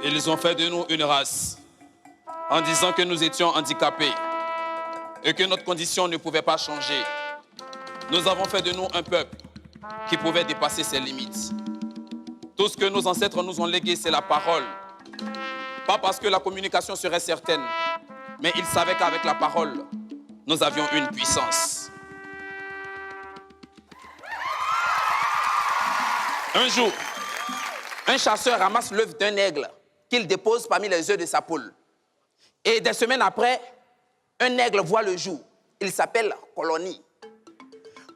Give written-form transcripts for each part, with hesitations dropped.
Ils ont fait de nous une race en disant que nous étions handicapés et que notre condition ne pouvait pas changer. Nous avons fait de nous un peuple qui pouvait dépasser ses limites. Tout ce que nos ancêtres nous ont légué, c'est la parole. Pas parce que la communication serait certaine, mais ils savaient qu'avec la parole, nous avions une puissance. Un jour, un chasseur ramasse l'œuf d'un aigle qu'il dépose parmi les œufs de sa poule. Et des semaines après, un aigle voit le jour. Il s'appelle Colonie.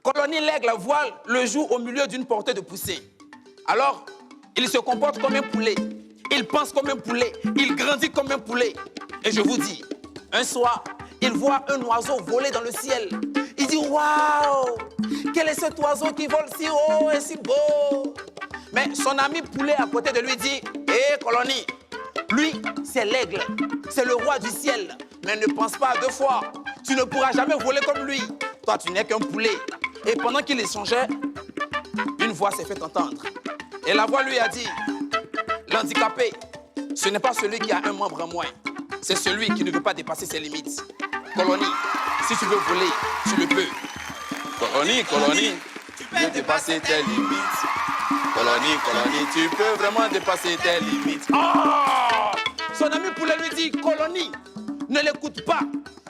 Colonie, l'aigle, voit le jour au milieu d'une portée de poussée. Alors, il se comporte comme un poulet. Il pense comme un poulet. Il grandit comme un poulet. Et je vous dis, un soir, il voit un oiseau voler dans le ciel. Il dit, waouh, quel est cet oiseau qui vole si haut et si beau? Mais son ami poulet à côté de lui dit, hé, Colonie, lui, c'est l'aigle. C'est le roi du ciel. Mais ne pense pas à deux fois. Tu ne pourras jamais voler comme lui. Toi, tu n'es qu'un poulet. Et pendant qu'il échangeait, une voix s'est fait entendre. Et la voix lui a dit, l'handicapé, ce n'est pas celui qui a un membre en moins. C'est celui qui ne veut pas dépasser ses limites. Colonie, si tu veux voler, tu le peux. Colonie, Colonie, tu peux dépasser tes limites. Colonie, Colonie, tu peux vraiment dépasser tes limites. Oh! Son ami poulet lui dit, Colonie, ne l'écoute pas.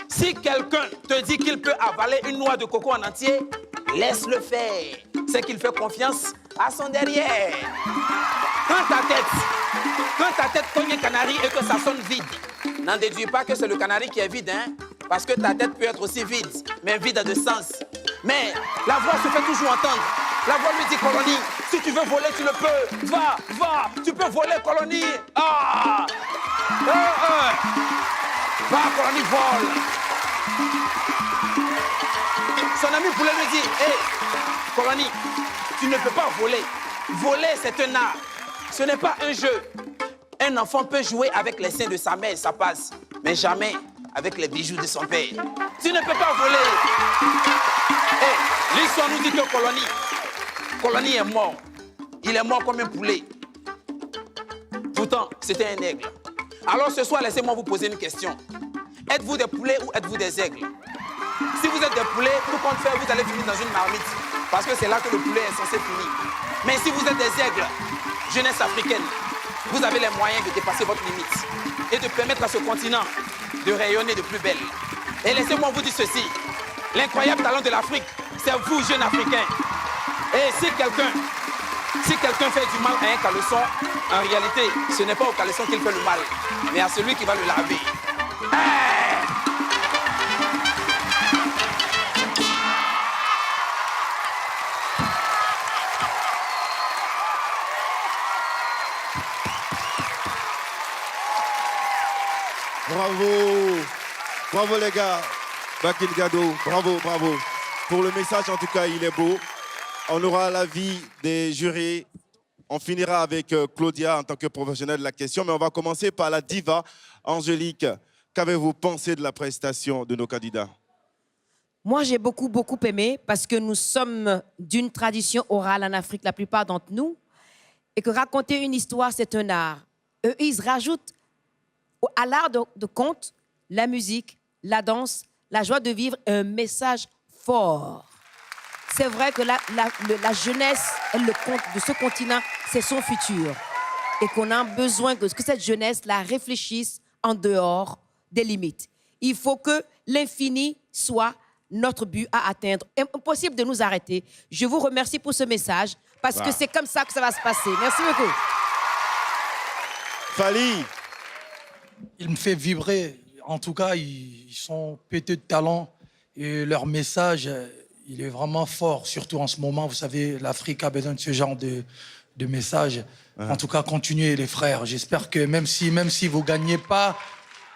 Si quelqu'un te dit qu'il peut avaler une noix de coco en entier, laisse-le faire. C'est qu'il fait confiance à son derrière. Quand ta tête cogne un canari et que ça sonne vide, n'en déduis pas que c'est le canari qui est vide, hein? Parce que ta tête peut être aussi vide, mais vide de sens. Mais la voix se fait toujours entendre. La voix lui dit, Colonie, si tu veux voler, tu le peux. Va, tu peux voler, Colonie. Ah! Va, Colonie, vole. Son ami poulet lui dit, hé, Colonie, tu ne peux pas voler. Voler, c'est un art. Ce n'est pas un jeu. Un enfant peut jouer avec les seins de sa mère, ça passe. Mais jamais avec les bijoux de son père. Tu ne peux pas voler. Hé, l'histoire nous dit que Colonie est mort. Il est mort comme un poulet. Pourtant, c'était un aigle. Alors ce soir, laissez-moi vous poser une question. Êtes-vous des poulets ou êtes-vous des aigles? Si vous êtes des poulets, tout compte faire, vous allez finir dans une marmite. Parce que c'est là que le poulet est censé finir. Mais si vous êtes des aigles, jeunesse africaine, vous avez les moyens de dépasser votre limite et de permettre à ce continent de rayonner de plus belle. Et laissez-moi vous dire ceci. L'incroyable talent de l'Afrique, c'est vous, jeunes Africains. Et si quelqu'un fait du mal à un caleçon, en réalité, ce n'est pas au caleçon qu'il fait le mal, mais à celui qui va le laver. Hey! Bravo les gars, Bakil Gado, bravo. Pour le message, en tout cas, il est beau. On aura l'avis des jurés. On finira avec Claudia en tant que professionnelle de la question, mais on va commencer par la diva Angélique. Qu'avez-vous pensé de la prestation de nos candidats? Moi, j'ai beaucoup aimé parce que nous sommes d'une tradition orale en Afrique, la plupart d'entre nous, et que raconter une histoire, c'est un art. Eux, ils rajoutent à l'art de conte la musique, la danse, la joie de vivre, un message fort. C'est vrai que la jeunesse, le conte de ce continent, c'est son futur. Et qu'on a besoin que cette jeunesse la réfléchisse en dehors des limites. Il faut que l'infini soit notre but à atteindre. Impossible de nous arrêter. Je vous remercie pour ce message parce que c'est comme ça que ça va se passer. Merci beaucoup. Fally. Il me fait vibrer. En tout cas, ils sont pétés de talent et leur message, il est vraiment fort. Surtout en ce moment, vous savez, l'Afrique a besoin de ce genre de message. En tout cas, continuez les frères. J'espère que même si vous ne gagnez pas,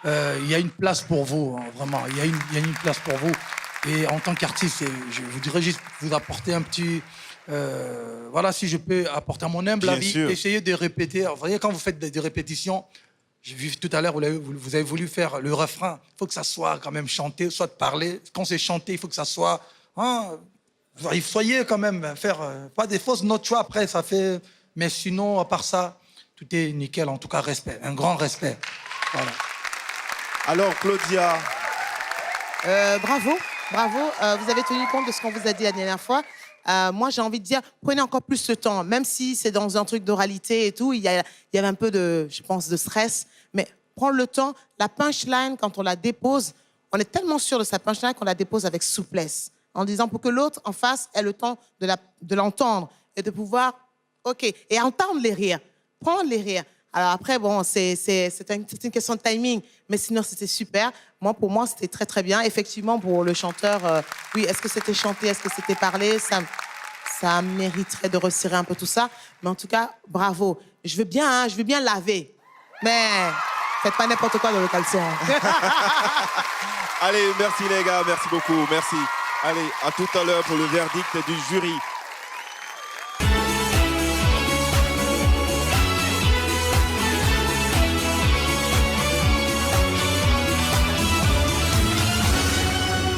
il y a une place pour vous, hein, vraiment. Il y a une place pour vous. Et en tant qu'artiste, je voudrais juste vous apporter un petit... voilà, si je peux apporter mon humble avis, essayez de répéter. Vous voyez, quand vous faites des répétitions, j'ai vu tout à l'heure, vous avez voulu faire le refrain. Il faut que ça soit quand même chanté, soit de parler. Quand c'est chanté, il faut que ça soit... Hein, il faut quand même faire... pas des fausses notes, tu vois, après, ça fait... Mais sinon, à part ça, tout est nickel. En tout cas, respect. Un grand respect. Voilà. Alors, Claudia. Bravo, bravo. Vous avez tenu compte de ce qu'on vous a dit la dernière fois. Moi, j'ai envie de dire, prenez encore plus de temps, même si c'est dans un truc d'oralité et tout. Il y avait un peu de, je pense, de stress. Mais prendre le temps. La punchline, quand on la dépose, on est tellement sûr de sa punchline qu'on la dépose avec souplesse. En disant pour que l'autre en face ait le temps de l'entendre et de pouvoir, OK, et entendre les rires, prendre les rires. Alors après, bon, c'est une question de timing, mais sinon, c'était super. Moi, pour moi, c'était très, très bien. Effectivement, pour le chanteur, oui, est-ce que c'était chanté, est-ce que c'était parlé, ça mériterait de resserrer un peu tout ça. Mais en tout cas, bravo. Je veux bien laver, mais faites pas n'importe quoi dans le caleçon. Allez, merci les gars, merci beaucoup, merci. Allez, à tout à l'heure pour le verdict du jury.